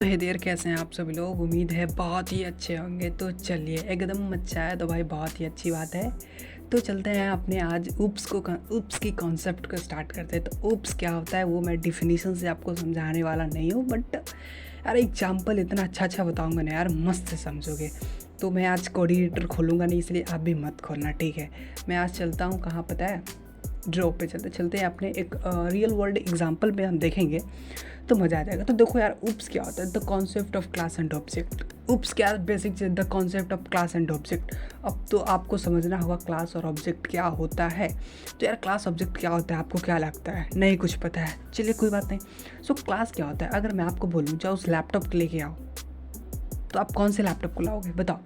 हे देर, कैसे हैं आप सभी लोग। उम्मीद है बहुत ही अच्छे होंगे। तो चलिए, एकदम अच्छा है तो भाई बहुत ही अच्छी बात है। तो चलते हैं अपने आज ऊप्स की कॉन्सेप्ट को स्टार्ट करते हैं। तो ऊप्स क्या होता है वो मैं डिफिनीशन से आपको समझाने वाला नहीं हूँ, बट यार एग्जाम्पल इतना अच्छा अच्छा बताऊँगा ना यार, मस्त से समझोगे। तो मैं आज कोऑर्डिनेटर खोलूँगा नहीं, इसलिए आप भी मत खोलना, ठीक है। मैं आज चलता हूँ कहाँ पता है, ड्रॉप पे चलते हैं अपने एक रियल वर्ल्ड एग्जांपल पे हम देखेंगे तो मज़ा आ जाएगा। तो देखो यार, उप्स क्या होता है, the concept of class and object. OOPS क्या बेसिक चीज़, the concept of class and object. अब तो आपको समझना होगा क्लास और ऑब्जेक्ट क्या होता है। तो यार क्लास ऑब्जेक्ट क्या होता है, आपको क्या लगता है? नहीं कुछ पता है, चलिए कोई बात नहीं। सो क्लास क्या होता है, अगर मैं आपको बोलूँ जाओ उस लैपटॉप लेके आओ, तो आप कौन से लैपटॉप को लाओगे बताओ।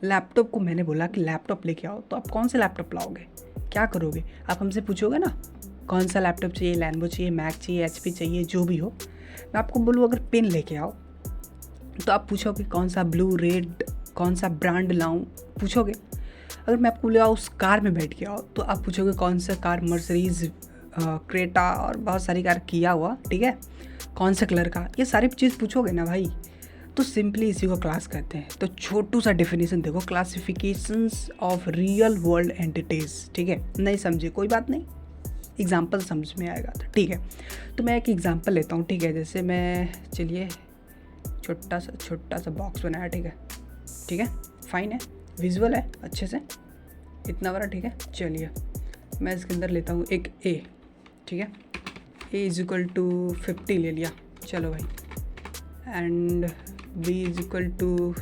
लैपटॉप को मैंने बोला कि लैपटॉप लेके आओ, तो आप कौन से लैपटॉप लाओगे, क्या करोगे? आप हमसे पूछोगे ना कौन सा लैपटॉप चाहिए, लैनवो चाहिए, मैक चाहिए, एचपी चाहिए, जो भी हो। मैं आपको बोलूँ अगर पेन लेके आओ, तो आप पूछोगे कौन सा ब्लू, रेड, कौन सा ब्रांड लाऊं, पूछोगे। अगर मैं आपको बोलूँ उस कार में बैठ के आओ, तो आप पूछोगे कौन सा कार, मर्सिडीज, क्रेटा और बहुत सारी कार किया हुआ, ठीक है, कौन सा कलर का, ये सारी चीज़ पूछोगे ना भाई। तो सिंपली इसी को क्लास कहते हैं। तो छोटू सा डेफिनेशन देखो, classifications of real world entities, ठीक है। नहीं समझे कोई बात नहीं, एग्जाम्पल समझ में आएगा तो ठीक है। तो मैं एक एग्जाम्पल लेता हूँ, ठीक है। जैसे मैं, चलिए, छोटा सा बॉक्स बनाया, ठीक है, ठीक है, फाइन है, विजुअल है अच्छे से, इतना बड़ा, ठीक है। चलिए मैं इसके अंदर लेता हूँ एक ए, ठीक है। ए इज इक्वल टू 50 ले लिया, चलो भाई, and B is equal to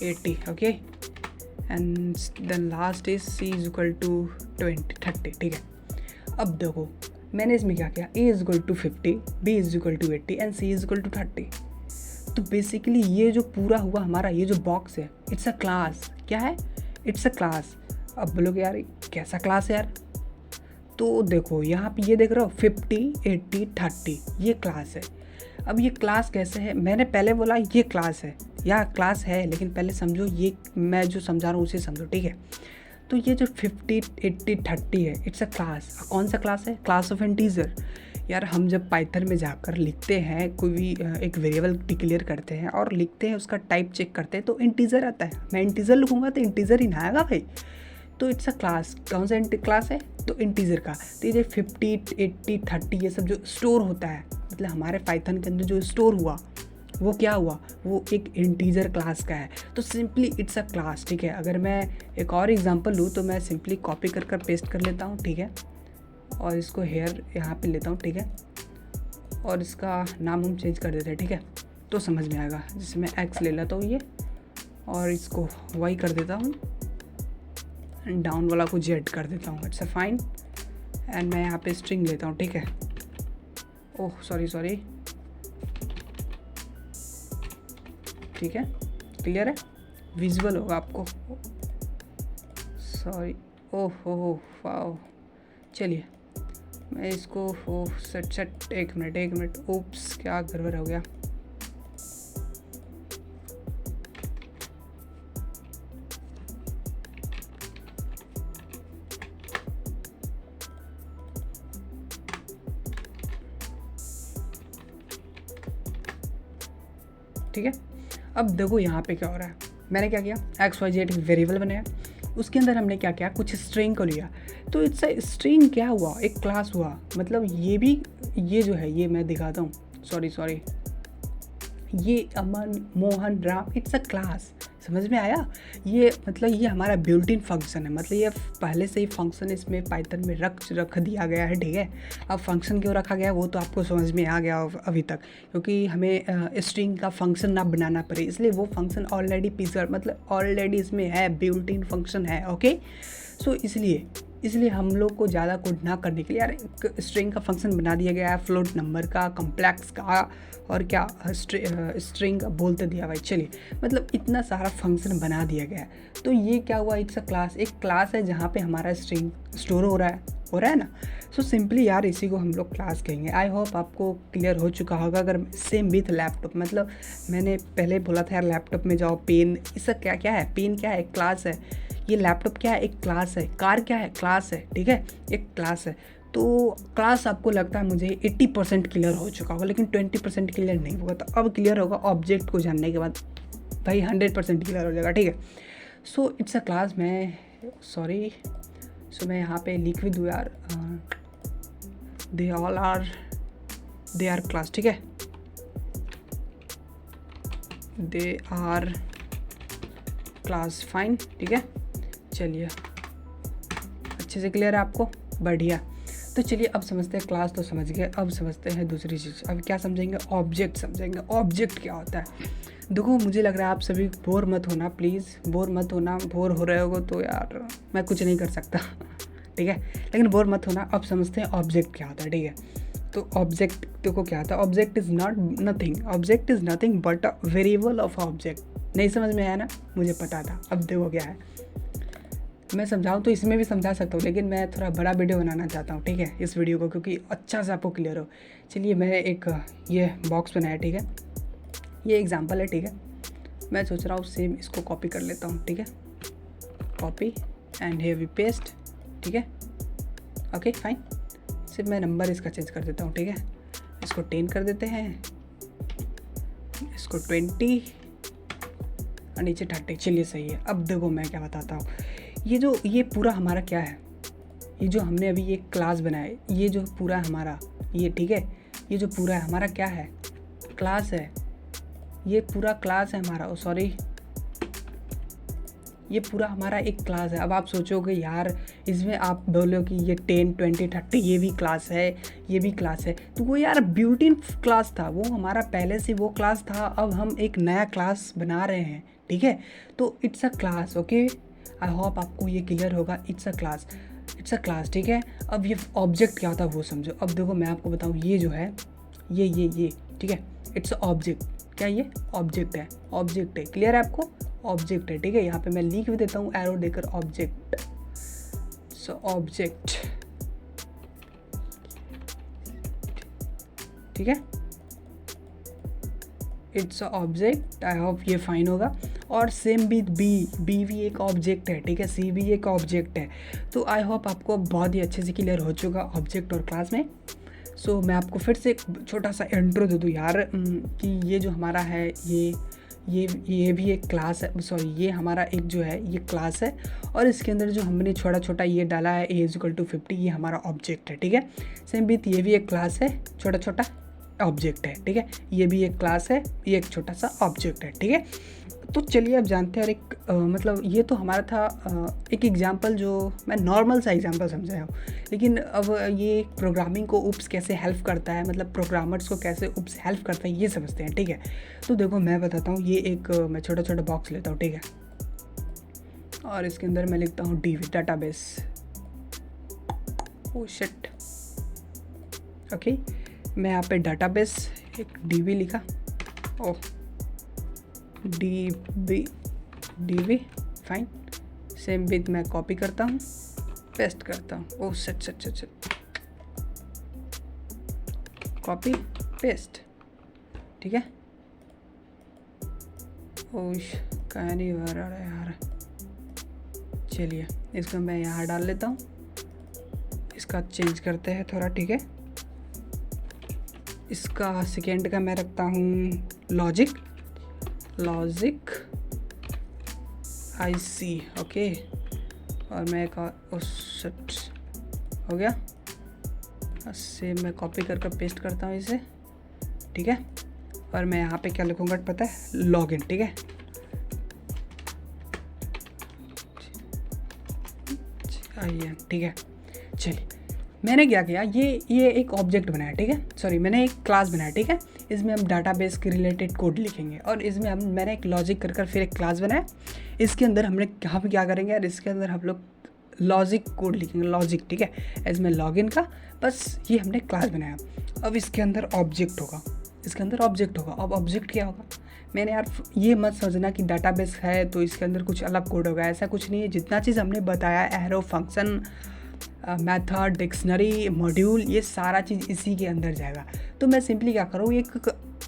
80, okay, and then last is C is equal to 30, ठीक है। अब देखो मैंने इसमें क्या किया, A is equal to 50, B is equal to 80 and C is equal to 30। तो बेसिकली ये जो पूरा हुआ हमारा, ये जो बॉक्स है, इट्स अ क्लास। क्या है? It's a class. अब बोलोगे यार कैसा क्लास है यार? तो देखो यहाँ पे ये देख रहे हो 50, 80, 30, ये क्लास है। अब ये क्लास कैसे है, मैंने पहले बोला ये क्लास है, या क्लास है, लेकिन पहले समझो, ये मैं जो समझा रहा हूँ उसे समझो, ठीक है। तो ये जो 50, 80, 30 है, इट्स अ क्लास। कौन सा क्लास है? Class of integer. यार हम जब पाइथन में जाकर लिखते हैं, कोई भी एक वेरिएबल डिक्लेयर करते हैं और लिखते हैं, उसका टाइप चेक करते हैं, तो इंटीजर आता है। मैं इंटीजर लिखूंगा तो इंटीजर ही ना आएगा भाई। तो इट्स अ क्लास। कौन सा क्लास है? तो इंटीजर का। तो ये 50, 80, 30 ये सब जो स्टोर होता है, मतलब हमारे पाइथन के अंदर जो स्टोर हुआ, वो क्या हुआ, वो एक इंटीजर क्लास का है। तो सिंपली इट्स अ क्लास, ठीक है। अगर मैं एक और एग्जांपल लूँ, तो मैं सिंपली कॉपी कर पेस्ट कर लेता हूँ, ठीक है, और इसको हेयर यहाँ पे लेता हूँ, ठीक है, और इसका नाम हम चेंज कर देते हैं, ठीक है, तो समझ में आएगा। जैसे मैं एक्स ले लेता हूँ ये, और इसको वाई कर देता हूँ, डाउन वाला को जेड कर देता हूँ, इट्स अ फाइन। एंड मैं यहाँ पे स्ट्रिंग लेता हूँ, ठीक है। ओह सॉरी, ठीक है, क्लियर है, विजुअल होगा आपको, सॉरी, ओह हो वाओ। चलिए मैं इसको सेट एक मिनट, ओप्स क्या गड़बड़ हो गया। ठीक है, अब देखो यहाँ पे क्या हो रहा है। मैंने क्या किया, एक्स वाई जेड वेरिएबल बनाया, उसके अंदर हमने क्या किया, कुछ स्ट्रिंग को लिया। तो इट्स अ स्ट्रिंग क्या हुआ, एक क्लास हुआ। मतलब ये भी, ये जो है, ये मैं दिखाता हूँ, सॉरी, ये Aman, Mohan, Ram, it's a class. समझ में आया? ये मतलब ये हमारा बिल्ट इन फंक्शन है, मतलब ये पहले से ही फंक्शन इसमें पाइथन में रख दिया गया है, ठीक है। अब फंक्शन क्यों रखा गया वो तो आपको समझ में आ गया अभी तक, क्योंकि हमें स्ट्रिंग का फंक्शन ना बनाना पड़े, इसलिए वो फंक्शन ऑलरेडी पिजर, मतलब ऑलरेडी इसमें है, बिल्ट इन फंक्शन है, ओके। सो इसलिए हम लोग को ज़्यादा कोड ना करने के लिए यार एक स्ट्रिंग का फंक्शन बना दिया गया है, फ्लोट नंबर का, कम्प्लेक्स का, और क्या स्ट्रिंग बोलते दिया भाई। चलिए, मतलब इतना सारा फंक्शन बना दिया गया है। तो ये क्या हुआ, इट्स अ क्लास। एक क्लास है जहाँ पे हमारा स्ट्रिंग स्टोर हो रहा है ना। सो सिंपली यार इसी को हम लोग क्लास कहेंगे। आई होप आपको क्लियर हो चुका होगा। अगर सेम विथ लैपटॉप, मतलब मैंने पहले बोला था यार लैपटॉप में जाओ, पेन, इसका क्या है, पेन क्या है, एक क्लास है। ये लैपटॉप क्या है, एक क्लास है। कार क्या है, क्लास है, ठीक है, एक क्लास है। तो क्लास आपको लगता है मुझे 80% क्लियर हो चुका होगा, लेकिन 20% क्लियर नहीं होगा। तो अब क्लियर होगा ऑब्जेक्ट को जानने के बाद, भाई 100% क्लियर हो जाएगा, ठीक है। सो इट्स अ क्लास, मैं यहाँ पे लिख भी दूँ यार, दे आर क्लास, ठीक है, दे आर क्लास, फाइन, ठीक है। चलिए अच्छे से क्लियर है आपको, बढ़िया। तो चलिए अब समझते हैं, क्लास तो समझ गए, अब समझते हैं दूसरी चीज़। अब क्या समझेंगे, ऑब्जेक्ट समझेंगे। ऑब्जेक्ट क्या होता है? देखो मुझे लग रहा है आप सभी बोर मत होना, प्लीज़ बोर मत होना। बोर हो रहे हो तो यार मैं कुछ नहीं कर सकता ठीक है, लेकिन बोर मत होना। अब समझते हैं ऑब्जेक्ट क्या होता है, ठीक है। तो ऑब्जेक्ट देखो क्या होता है, object is not nothing, object is nothing but a variable of object. नहीं समझ में आया ना, मुझे पता था। अब देखो क्या है, मैं समझाऊँ तो इसमें भी समझा सकता हूँ, लेकिन मैं थोड़ा बड़ा वीडियो बनाना चाहता हूँ, ठीक है, इस वीडियो को, क्योंकि अच्छा से आपको क्लियर हो। चलिए मैंने एक ये बॉक्स बनाया, ठीक है, ये एग्जांपल है, ठीक है। मैं सोच रहा हूँ सेम इसको कॉपी कर लेता हूँ, ठीक है, copy and here we paste, ठीक है, ओके फाइन। सिर्फ मैं नंबर इसका चेंज कर देता हूँ, ठीक है, इसको 10 कर देते हैं, इसको 20 और नीचे 30। चलिए सही है। अब देखो मैं क्या बताता हूँ, ये पूरा हमारा क्या है, ये जो हमने अभी एक क्लास बनाया, ये जो पूरा हमारा ये, ठीक है, ये जो पूरा है हमारा क्या है, क्लास है। ये पूरा क्लास है हमारा, सॉरी, ये पूरा हमारा एक क्लास है। अब आप सोचोगे यार इसमें आप बोलो कि ये 10, 20, 30 ये भी क्लास है, ये भी क्लास है, तो वो यार ब्यूटी क्लास था, वो हमारा पहले से वो क्लास था। अब हम एक नया क्लास बना रहे हैं, ठीक है। तो it's a class, okay, I hope आपको ये क्लियर होगा। इट्स अ क्लास, ठीक है। अब ये ऑब्जेक्ट क्या होता है वो समझो। अब देखो मैं आपको बताऊँ, ये जो है ये ठीक है, इट्स अ ऑब्जेक्ट। क्या ये ऑब्जेक्ट है? ऑब्जेक्ट है, क्लियर है आपको? ऑब्जेक्ट है, ठीक है। यहाँ पे मैं लिख भी देता हूँ एरो देकर, ऑब्जेक्ट। सो ऑब्जेक्ट, ठीक है, it's a object. I hope ये फाइन होगा। और सेम विद बी भी एक ऑब्जेक्ट है, ठीक है, सी भी एक ऑब्जेक्ट है। तो आई होप आपको बहुत ही अच्छे से क्लियर हो चुका ऑब्जेक्ट और क्लास में। सो मैं आपको फिर से एक छोटा सा इंट्रो दे दूँ यार, कि ये जो हमारा है ये भी एक क्लास है, सॉरी, ये हमारा एक जो है ये क्लास है, और इसके अंदर जो हमने छोटा छोटा ये डाला है a=50, ये हमारा ऑब्जेक्ट है, ठीक है। सेम विथ ये भी एक क्लास है, छोटा छोटा ऑब्जेक्ट है, ठीक है, ये भी एक क्लास है, ये एक छोटा सा ऑब्जेक्ट है, ठीक है। तो चलिए अब जानते हैं, और एक मतलब ये तो हमारा था एक एग्जांपल, जो मैं नॉर्मल सा एग्जांपल समझाया हूँ, लेकिन अब ये प्रोग्रामिंग को उप्स कैसे हेल्प करता है, मतलब प्रोग्रामर्स को कैसे उप्स हेल्प करता है, ये समझते हैं, ठीक है। तो देखो मैं बताता हूँ, ये एक मैं छोटा छोटा बॉक्स लेता हूँ, ठीक है, और इसके अंदर मैं लिखता हूँ DB, database. Oh shit, okay, मैं यहाँ पे डाटाबेस एक DB लिखा, ओह DB फाइन। सेम विथ मैं कॉपी करता हूँ, पेस्ट करता हूँ, ओह सच, कॉपी पेस्ट, ठीक है। ओह कहाँ नहीं हो रहा है यार, चलिए इसको मैं यहाँ डाल लेता हूँ, इसका चेंज करते हैं थोड़ा, ठीक है। इसका सेकेंड का मैं रखता हूँ लॉजिक IC, ओके, और मैं एक सेट हो गया, से मैं कॉपी करके पेस्ट करता हूँ इसे, ठीक है। और मैं यहाँ पे क्या लिखूँगा पता है, लॉगिन, ठीक है। आइए, ठीक है। चलिए मैंने क्या किया, ये एक ऑब्जेक्ट बनाया, ठीक है, सॉरी मैंने एक क्लास बनाया, ठीक है। इसमें हम डाटाबेस के रिलेटेड कोड लिखेंगे, और इसमें मैंने एक लॉजिक कर फिर एक क्लास बनाया। इसके अंदर हम क्या करेंगे यार, इसके अंदर हम लोग लॉजिक कोड लिखेंगे, लॉजिक, ठीक है, इसमें लॉगिन का, बस ये हमने क्लास बनाया। अब इसके अंदर ऑब्जेक्ट होगा, अब ऑब्जेक्ट क्या होगा, मैंने यार ये मत समझना कि डाटाबेस है तो इसके अंदर कुछ अलग कोड होगा, ऐसा कुछ नहीं है। जितना चीज़ हमने बताया, arrow, function, method, dictionary, module, ये सारा चीज़ इसी के अंदर जाएगा। तो मैं सिंपली क्या करूँ, एक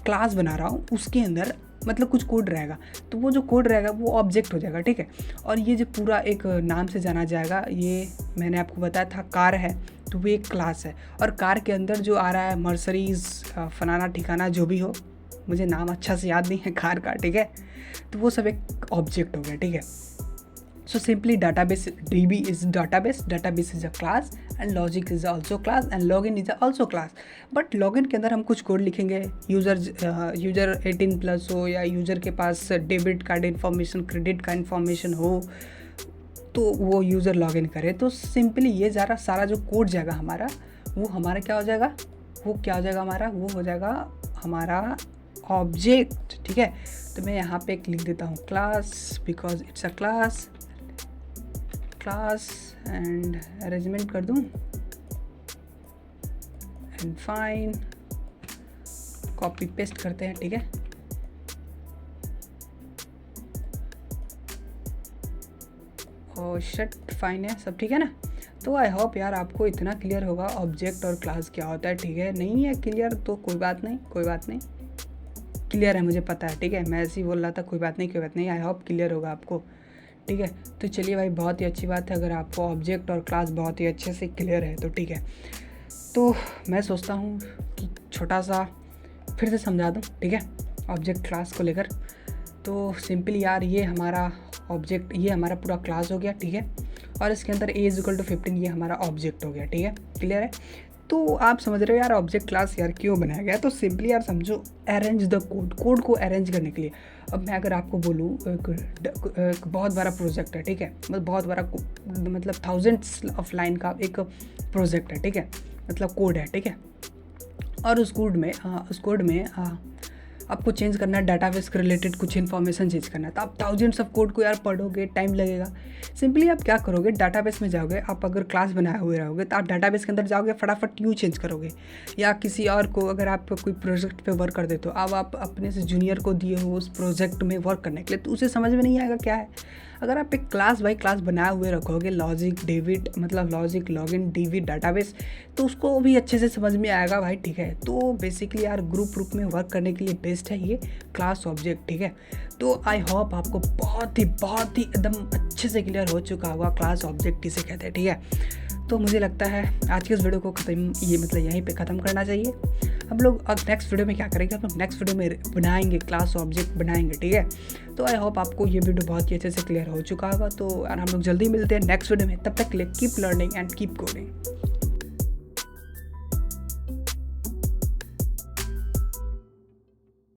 क्लास बना रहा हूँ, उसके अंदर मतलब कुछ कोड रहेगा, तो वो जो कोड रहेगा वो ऑब्जेक्ट हो जाएगा, ठीक है। और ये जो पूरा एक नाम से जाना जाएगा, ये मैंने आपको बताया था कार है, तो वो एक क्लास है। और कार के अंदर जो आ रहा है मर्सरीज फलाना ठिकाना जो भी हो, मुझे नाम अच्छा से याद नहीं है कार का, ठीक है, तो वो सब एक ऑब्जेक्ट हो गया, ठीक है। So simply database db is database is a class and logic is also class and login is also class। But login के अंदर हम कुछ कोड लिखेंगे, यूज़र 18+ हो या यूज़र के पास डेबिट कार्ड इन्फॉर्मेशन क्रेडिट का इन्फॉर्मेशन हो तो वो यूज़र लॉगिन करे। तो सिंपली ये सारा जो कोड जाएगा हमारा, वो हमारा क्या हो जाएगा, वो क्या हो जाएगा हमारा, वो हो जाएगा हमारा ऑब्जेक्ट, ठीक है। तो मैं यहाँ पे एक लिख देता हूँ class, because it's a class and arrangement कर दूँ एंड फाइन, कॉपी पेस्ट करते हैं, ठीक है। और शट फाइन है, सब ठीक है ना। तो आई होप यार आपको इतना क्लियर होगा ऑब्जेक्ट और क्लास क्या होता है, ठीक है। नहीं है क्लियर तो कोई बात नहीं, क्लियर है मुझे पता है, ठीक है। मैं ऐसे ही बोल रहा था, कोई बात नहीं, आई होप क्लियर होगा आपको, ठीक है। तो चलिए भाई, बहुत ही अच्छी बात है अगर आपको ऑब्जेक्ट और क्लास बहुत ही अच्छे से क्लियर है तो, ठीक है। तो मैं सोचता हूँ कि छोटा सा फिर से समझा दूँ, ठीक है, ऑब्जेक्ट क्लास को लेकर। तो सिंपली यार ये हमारा ऑब्जेक्ट, ये हमारा पूरा क्लास हो गया, ठीक है। और इसके अंदर a = 15 ये हमारा ऑब्जेक्ट हो गया, ठीक है, क्लियर है। तो आप समझ रहे हो यार ऑब्जेक्ट क्लास यार क्यों बनाया गया। तो सिंपली यार समझो, अरेंज द कोड को अरेंज करने के लिए। अब मैं अगर आपको बोलूँ एक बहुत बड़ा प्रोजेक्ट है, ठीक है, मतलब बहुत बड़ा, मतलब थाउजेंड्स ऑफ लाइन का एक प्रोजेक्ट है, ठीक है, मतलब कोड है, ठीक है। और उस कोड में आपको चेंज करना है, डाटाबेस के रिलेटेड कुछ इन्फॉर्मेशन चेंज करना है। तो आप थाउजेंड्स ऑफ कोड को यार पढ़ोगे, टाइम लगेगा। सिंपली आप क्या करोगे, डाटाबेस में जाओगे, आप अगर क्लास बनाए हुए रहोगे तो आप डाटाबेस के अंदर जाओगे, फटाफट यूँ चेंज करोगे। या किसी और को, अगर आप कोई प्रोजेक्ट पे वर्क कर देते हो, अब आप अपने से जूनियर को दिए हो उस प्रोजेक्ट में वर्क करने के लिए, तो उसे समझ में नहीं आएगा क्या है। अगर आप एक क्लास बाई क्लास बनाए हुए रखोगे, लॉजिक डेविड मतलब लॉजिक लॉगिन डीवी डाटाबेस, तो उसको भी अच्छे से समझ में आएगा भाई, ठीक है। तो बेसिकली यार ग्रुप में वर्क करने के लिए बेस्ट है ये क्लास ऑब्जेक्ट, ठीक है। तो आई होप आपको बहुत ही एकदम अच्छे से क्लियर हो चुका होगा क्लास ऑब्जेक्ट किसे कहते हैं, ठीक है। तो मुझे लगता है आज के इस वीडियो को यहीं पे ख़त्म करना चाहिए। हम लोग अब नेक्स्ट वीडियो में क्या करेंगे, हम लोग नेक्स्ट वीडियो में बनाएंगे क्लास ऑब्जेक्ट बनाएंगे, ठीक है। तो आई होप आपको ये वीडियो बहुत ही अच्छे से क्लियर हो चुका होगा। तो हम लोग जल्दी मिलते हैं नेक्स्ट वीडियो में, तब तक के लिए keep learning and keep coding.